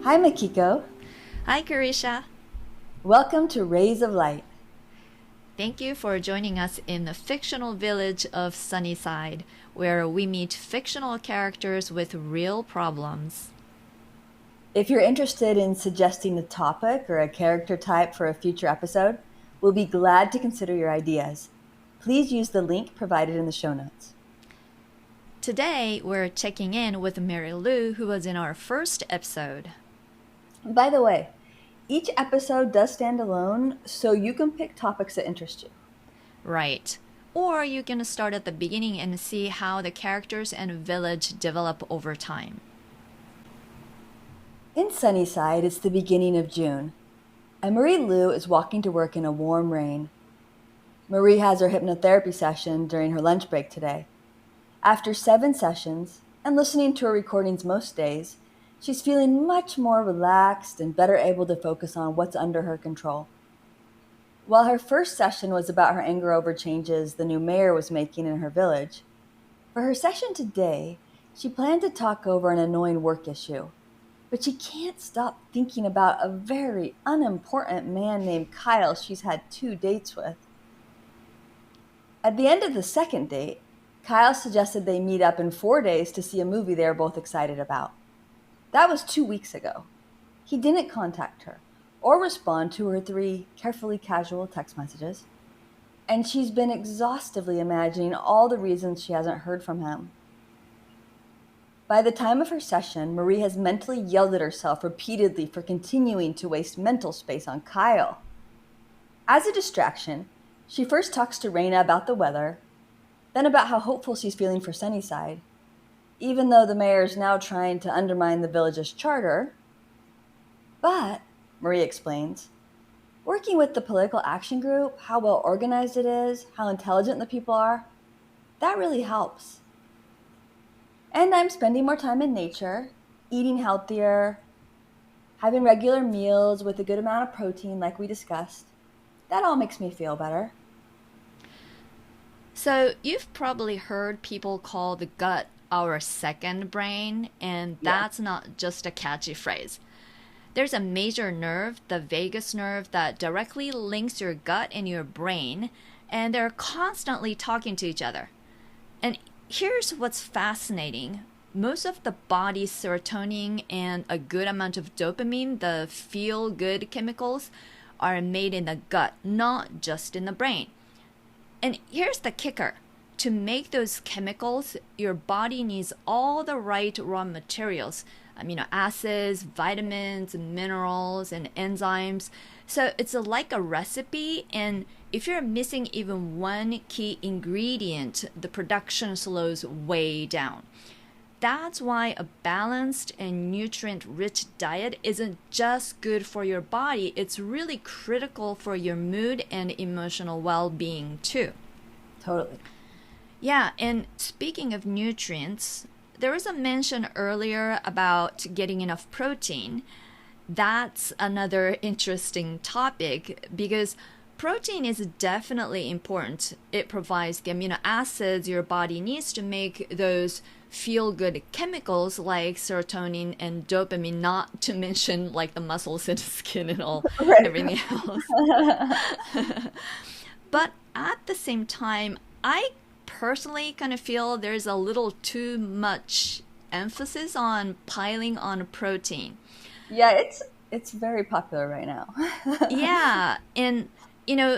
Hi, Makiko. Hi, Karisha. Welcome to Rays of Light. Thank you for joining us in the fictional village of Sunnyside, where we meet fictional characters with real problems. If you're interested in suggesting a topic or a character type for a future episode, we'll be glad to consider your ideas. Please use the link provided in the show notes. Today, we're checking in with Mary Lou, who was in our first episode. By the way, each episode does stand alone, so you can pick topics that interest you. Right. Or you can start at the beginning and see how the characters and village develop over time. In Sunnyside, it's the beginning of June, and Marie Lou is walking to work in a warm rain. Marie has her hypnotherapy session during her lunch break today. After 7 sessions, and listening to her recordings most days, she's feeling much more relaxed and better able to focus on what's under her control. While her first session was about her anger over changes the new mayor was making in her village, for her session today, she planned to talk over an annoying work issue. But she can't stop thinking about a very unimportant man named Kyle she's had 2 dates with. At the end of the second date, Kyle suggested they meet up in 4 days to see a movie they are both excited about. That was 2 weeks ago. He didn't contact her or respond to her 3 carefully casual text messages, and she's been exhaustively imagining all the reasons she hasn't heard from him. By the time of her session, Marie has mentally yelled at herself repeatedly for continuing to waste mental space on Kyle. As a distraction, she first talks to Raina about the weather, then about how hopeful she's feeling for Sunnyside, even though the mayor is now trying to undermine the village's charter. But, Marie explains, working with the political action group, how well organized it is, how intelligent the people are, that really helps. And I'm spending more time in nature, eating healthier, having regular meals with a good amount of protein like we discussed. That all makes me feel better. So, you've probably heard people call the gut our second brain, and Yeah. that's not just a catchy phrase. There's a major nerve, the vagus nerve, that directly links your gut and your brain, and they're constantly talking to each other. And here's what's fascinating. Most of the body's serotonin and a good amount of dopamine, the feel good chemicals, are made in the gut, not just in the brain. And here's the kicker. To make those chemicals, your body needs all the right raw materials, amino acids, vitamins, minerals, and enzymes. So it's like a recipe, and if you're missing even one key ingredient, the production slows way down. That's why a balanced and nutrient-rich diet isn't just good for your body, it's really critical for your mood and emotional well-being too. Totally. Yeah, and speaking of nutrients, there was a mention earlier about getting enough protein. That's another interesting topic because protein is definitely important. It provides the amino acids your body needs to make those feel-good chemicals like serotonin and dopamine, not to mention like the muscles and skin and all Right. everything else. But at the same time, I personally kind of feel there's a little too much emphasis on piling on protein. Yeah, it's very popular right now. Yeah, and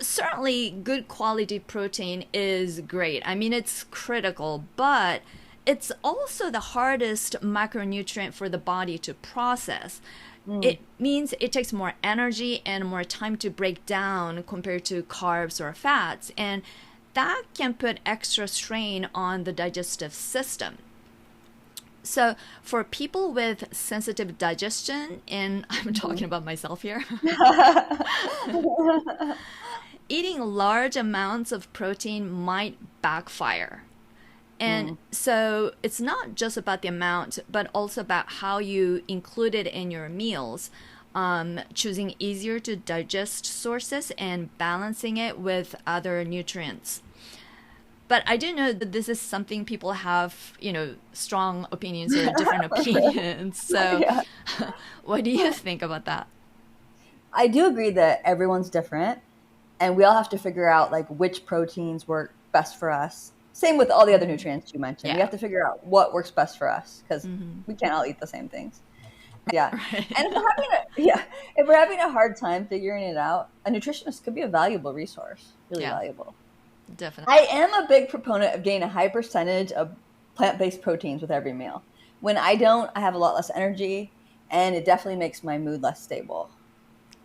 certainly good quality protein is great. I mean, it's critical, but it's also the hardest macronutrient for the body to process. It means it takes more energy and more time to break down compared to carbs or fats, and that can put extra strain on the digestive system. So, for people with sensitive digestion, and I'm talking about myself here, eating large amounts of protein might backfire. And so it's not just about the amount, but also about how you include it in your meals. Choosing easier to digest sources and balancing it with other nutrients. But I do know that this is something people have, strong opinions or different opinions. So Yeah. What do you think about that? I do agree that everyone's different and we all have to figure out like which proteins work best for us. Same with all the other Hmm. nutrients you mentioned. We Yeah. have to figure out what works best for us because Hmm. we can't all eat the same things. Yeah. Right. And if we're having a hard time figuring it out, a nutritionist could be a valuable resource, really Yeah, valuable. definitely. I am a big proponent of getting a high percentage of plant-based proteins with every meal. When I don't, I have a lot less energy and it definitely makes my mood less stable.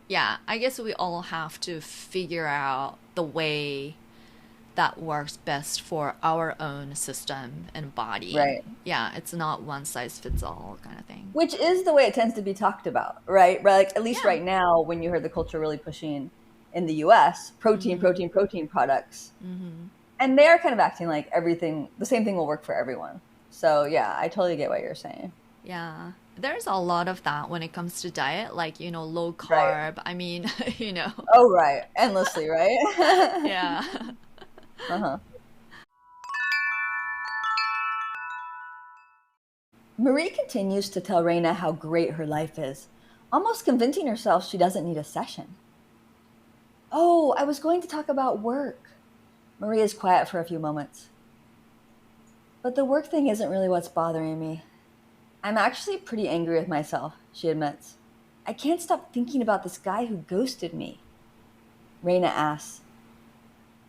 Yeah, I guess we all have to figure out the way that works best for our own system and body. Right. Yeah, it's not one size fits all kind of thing. Which is the way it tends to be talked about, right? Right, like at least Yeah. right now, when you heard the culture really pushing in the U.S. protein, Mm-hmm. protein, protein products, Mm-hmm. and they are kind of acting like everything, the same thing will work for everyone. So yeah, I totally get what you're saying. Yeah. There's a lot of that when it comes to diet, like, low Right. carb. I mean, Oh, right. Endlessly, right? yeah. Uh-huh. Marie continues to tell Raina how great her life is, almost convincing herself she doesn't need a session. Oh, I was going to talk about work. Marie is quiet for a few moments. But the work thing isn't really what's bothering me. I'm actually pretty angry with myself, she admits. I can't stop thinking about this guy who ghosted me. Raina asks,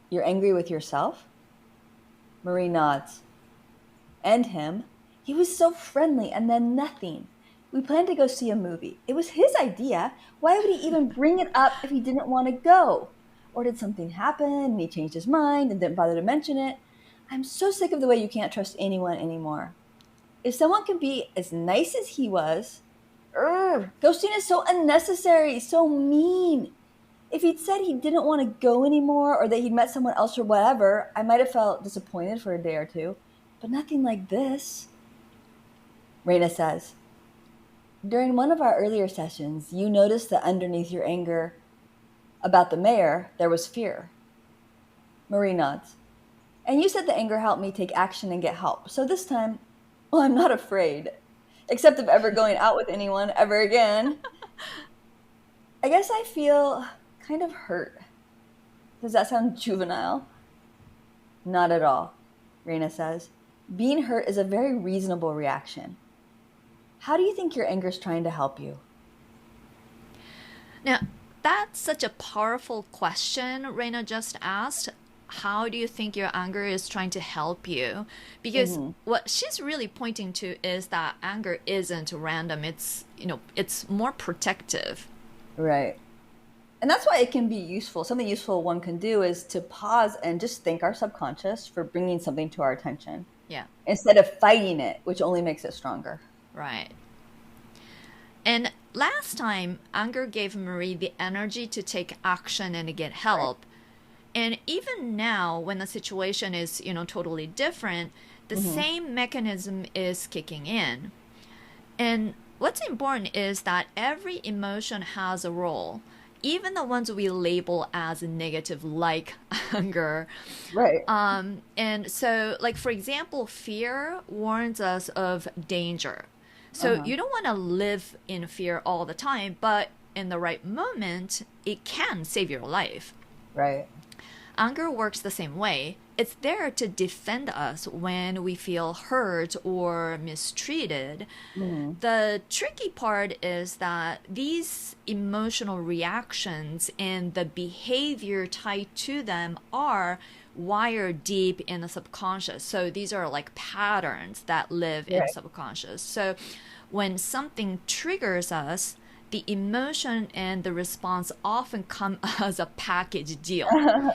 "You're angry with yourself?" Marie nods. And him. He was so friendly and then nothing. We planned to go see a movie. It was his idea. Why would he even bring it up if he didn't want to go? Or did something happen and he changed his mind and didn't bother to mention it? I'm so sick of the way you can't trust anyone anymore. If someone can be as nice as he was, ghosting is so unnecessary, so mean. If he'd said he didn't want to go anymore or that he'd met someone else or whatever, I might have felt disappointed for a day or two, but nothing like this. Raina says, "During one of our earlier sessions, you noticed that underneath your anger about the mayor, there was fear." Marie nods. "And you said the anger helped me take action and get help. So this time, well, I'm not afraid, except of ever going out with anyone ever again. I guess I feel kind of hurt. Does that sound juvenile?" "Not at all," Raina says. "Being hurt is a very reasonable reaction. How do you think your anger is trying to help you?" Now, that's such a powerful question Reina just asked. How do you think your anger is trying to help you? Because Hmm. what she's really pointing to is that anger isn't random. It's more protective. Right. And that's why it can be useful. Something useful one can do is to pause and just thank our subconscious for bringing something to our attention Yeah, instead of fighting it, which only makes it stronger. right. And last time, anger gave Marie the energy to take action and to get Right. help. And even now, when the situation is, totally different, the Hmm. same mechanism is kicking in. And what's important is that every emotion has a role, even the ones we label as negative, like anger. Right. And so, like, for example, fear warns us of danger. So Uh-huh. you don't want to live in fear all the time, but in the right moment, it can save your life. Right. Anger works the same way. It's there to defend us when we feel hurt or mistreated. Hmm. The tricky part is that these emotional reactions and the behavior tied to them are wired deep in the subconscious. So these are like patterns that live in Right. subconscious. So when something triggers us, the emotion and the response often come as a package deal. Yeah.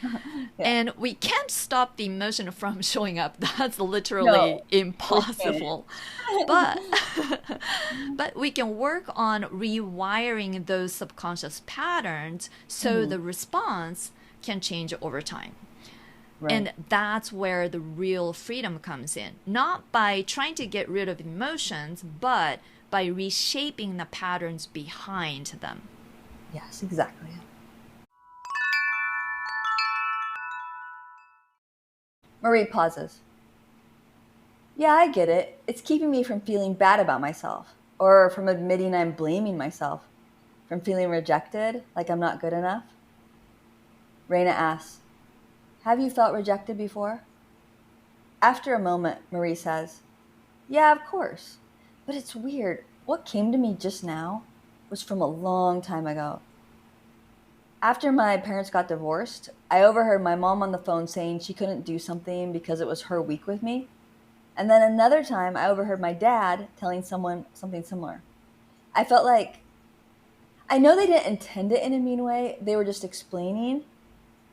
And we can't stop the emotion from showing up. That's literally No, we can't. impossible. But but we can work on rewiring those subconscious patterns so Hmm. the response can change over time. Right. And that's where the real freedom comes in. Not by trying to get rid of emotions, but by reshaping the patterns behind them. Yes, exactly. Marie pauses. "Yeah, I get it. It's keeping me from feeling bad about myself. Or from admitting I'm blaming myself? From feeling rejected, like I'm not good enough? Reina asks, have you felt rejected before? After a moment, Marie says, yeah, of course. But it's weird. What came to me just now was from a long time ago. After my parents got divorced, I overheard my mom on the phone saying she couldn't do something because it was her week with me. And then another time, I overheard my dad telling someone something similar. I felt like, I know they didn't intend it in a mean way, they were just explaining.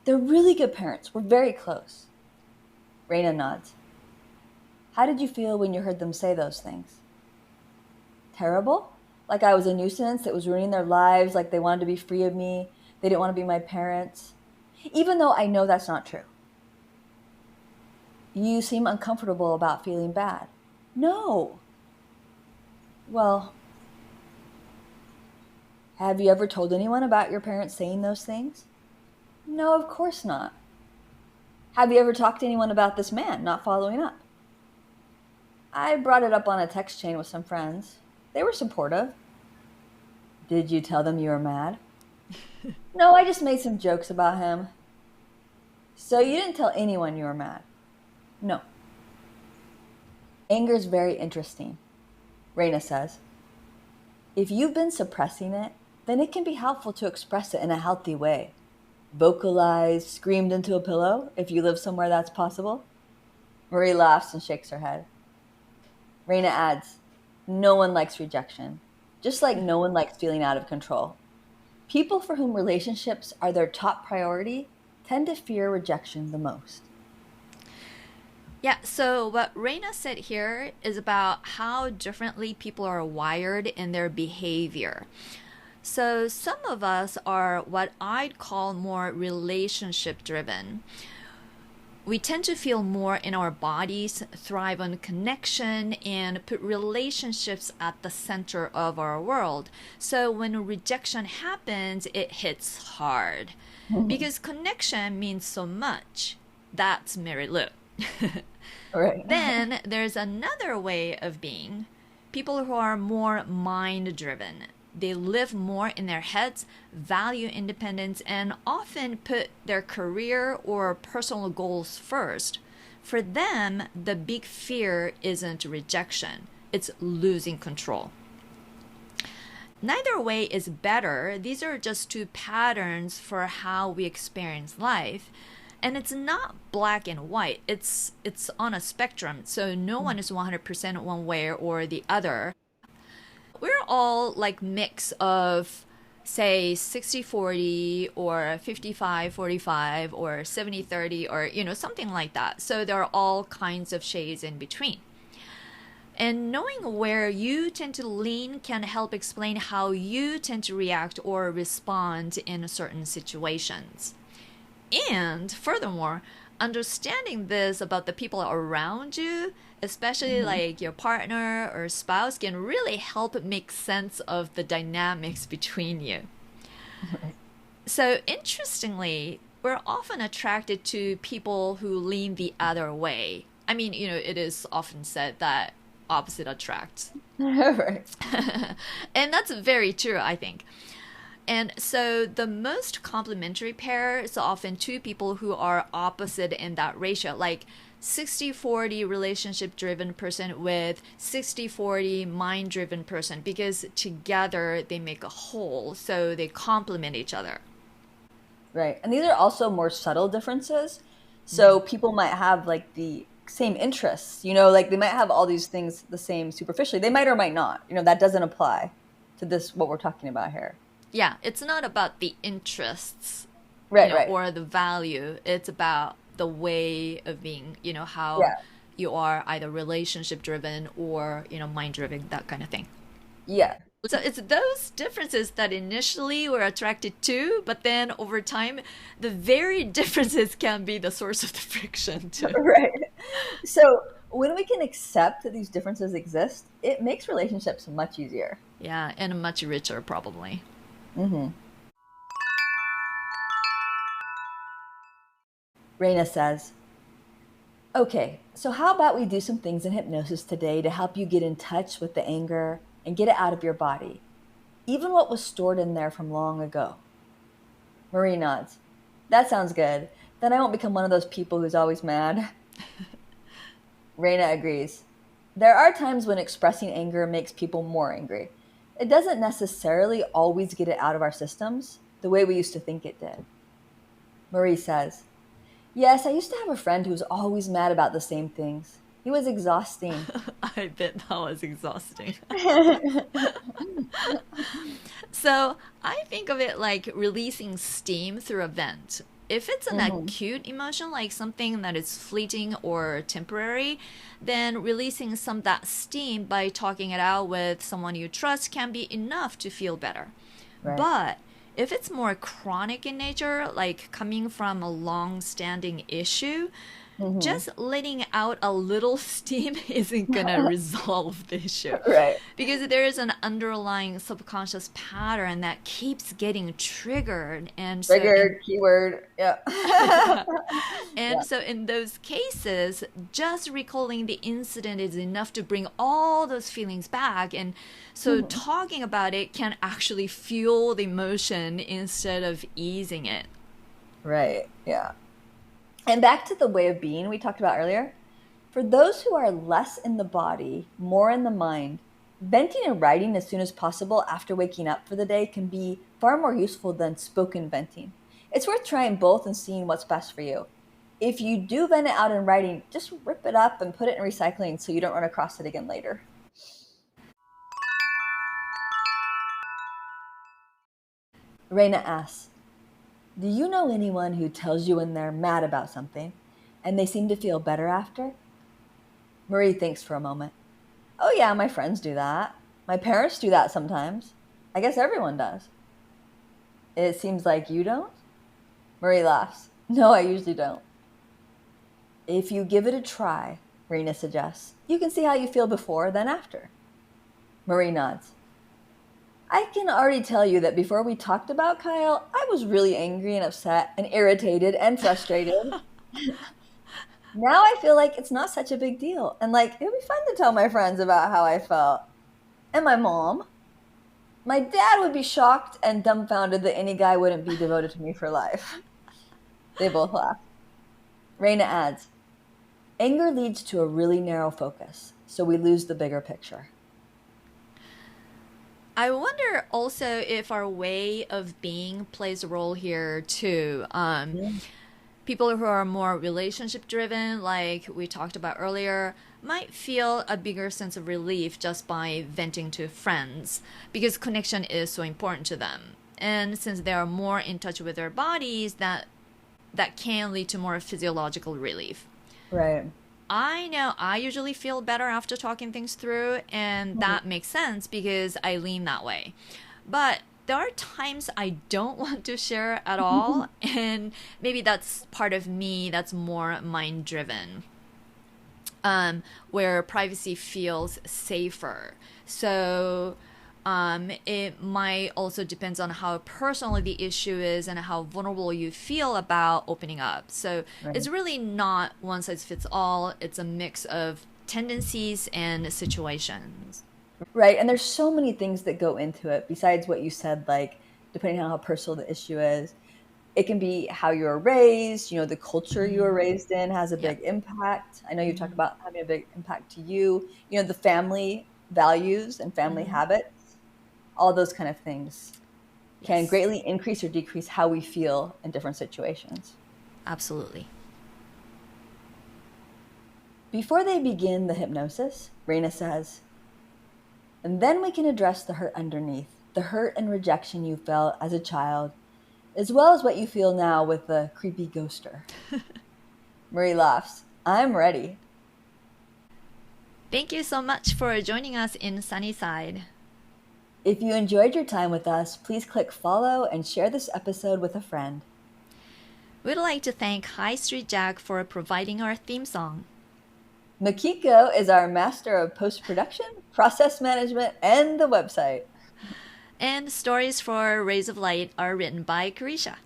They're really good parents. We're very close. Reina nods. How did you feel when you heard them say those things? Terrible? Like I was a nuisance that was ruining their lives, like they wanted to be free of me, they didn't want to be my parents. Even though I know that's not true. You seem uncomfortable about feeling bad. No. Well, have you ever told anyone about your parents saying those things? No, of course not. Have you ever talked to anyone about this man not following up? I brought it up on a text chain with some friends. They were supportive. Did you tell them you were mad? No, I just made some jokes about him. So you didn't tell anyone you were mad? No. Anger is very interesting, Reina says. If you've been suppressing it, then it can be helpful to express it in a healthy way. Vocalize, screamed into a pillow, if you live somewhere that's possible. Marie laughs and shakes her head. Reina adds, no one likes rejection, just like no one likes feeling out of control. People for whom relationships are their top priority tend to fear rejection the most. Yeah, so what Reina said here is about how differently people are wired in their behavior. So some of us are what I'd call more relationship driven. We tend to feel more in our bodies, thrive on connection, and put relationships at the center of our world. So when rejection happens, it hits hard because connection means so much. That's Mary Lou. Right. Then there's another way of being, people who are more mind driven. They live more in their heads, value independence, and often put their career or personal goals first. For them, the big fear isn't rejection, it's losing control. Neither way is better. These are just two patterns for how we experience life. And it's not black and white. It's on a spectrum. So no one is 100% one way or the other. We're all like mix of say 60-40 or 55-45 or 70-30 or something like that. So there are all kinds of shades in between. And knowing where you tend to lean can help explain how you tend to react or respond in certain situations. And furthermore, understanding this about the people around you, especially like your partner or spouse, can really help make sense of the dynamics between you. Right. So, interestingly, we're often attracted to people who lean the other way. I mean, it is often said that opposite attracts. Right. And that's very true, I think. And so the most complementary pair is often two people who are opposite in that ratio, like 60-40 relationship driven person with 60-40 mind driven person, because together they make a whole, so they complement each other. Right. And these are also more subtle differences. So people might have like the same interests, like they might have all these things the same superficially. They might or might not. That doesn't apply to this, what we're talking about here. Yeah, it's not about the interests, Right, right. or the value. It's about the way of being, how Yeah. you are either relationship driven or, mind driven, that kind of thing. Yeah. So it's those differences that initially we're attracted to, but then over time, the very differences can be the source of the friction too. Right. So when we can accept that these differences exist, it makes relationships much easier. Yeah, and much richer probably. hmm Reina says, okay, so how about we do some things in hypnosis today to help you get in touch with the anger and get it out of your body, even what was stored in there from long ago. Marie nods. That sounds good. Then I won't become one of those people who's always mad. Reina agrees. There are times when expressing anger makes people more angry. It doesn't necessarily always get it out of our systems the way we used to think it did. Marie says, Yes, I used to have a friend who was always mad about the same things. He was exhausting. I bet that was exhausting. So I think of it like releasing steam through a vent. If it's an Mhm. acute emotion, like something that is fleeting or temporary, then releasing some of that steam by talking it out with someone you trust can be enough to feel better. Right. But if it's more chronic in nature, like coming from a long standing issue, Hmm. just letting out a little steam isn't gonna resolve the issue Right. because there is an underlying subconscious pattern that keeps getting triggered, and so in Triggered keyword. Yeah. and Yeah. so in those cases, just recalling the incident is enough to bring all those feelings back, and so Mhm. talking about it can actually fuel the emotion instead of easing it. Right. Yeah. And back to the way of being we talked about earlier. For those who are less in the body, more in the mind, venting and writing as soon as possible after waking up for the day can be far more useful than spoken venting. It's worth trying both and seeing what's best for you. If you do vent it out in writing, just rip it up and put it in recycling so you don't run across it again later. Reina asks, Do you know anyone who tells you when they're mad about something and they seem to feel better after? Marie thinks for a moment. Oh, yeah, my friends do that. My parents do that sometimes. I guess everyone does. It seems like you don't? Marie laughs. No, I usually don't. If you give it a try, Rena suggests, you can see how you feel before, then after. Marie nods. I can already tell you that before we talked about Kyle, I was really angry and upset and irritated and frustrated. Now I feel like it's not such a big deal. And like, it would be fun to tell my friends about how I felt. And my mom. My dad would be shocked and dumbfounded that any guy wouldn't be devoted to me for life. They both laugh. Reina adds, Anger leads to a really narrow focus, so we lose the bigger picture. I wonder also if our way of being plays a role here too. Yeah. People who are more relationship driven, like we talked about earlier, might feel a bigger sense of relief just by venting to friends because connection is so important to them. And since they are more in touch with their bodies, that can lead to more physiological relief. Right. I know I usually feel better after talking things through, and Mhm. that makes sense because I lean that way. But there are times I don't want to share at all, and maybe that's part of me that's more mind driven, where privacy feels safer. So it might also depends on how personal the issue is and how vulnerable you feel about opening up. So Right. it's really not one size fits all. It's a mix of tendencies and situations. Right. And there's so many things that go into it besides what you said, like depending on how personal the issue is. It can be how you were raised, the culture you were Mm-hmm. raised in has a Yep. big impact. I know you talked Mm-hmm. about having a big impact to you, the family values and family Mm-hmm. habits, all those kind of things can Yes, greatly increase or decrease how we feel in different situations. absolutely. Before they begin the hypnosis, Raina says, and then we can address the hurt underneath, the hurt and rejection you felt as a child, as well as what you feel now with the creepy ghoster. Marie laughs. I'm ready. Thank you so much for joining us in Sunnyside. If you enjoyed your time with us, please click follow and share this episode with a friend. We'd like to thank High Street Jack for providing our theme song. Makiko is our master of post production, process management, and the website. And stories for Rays of Light are written by Karisha.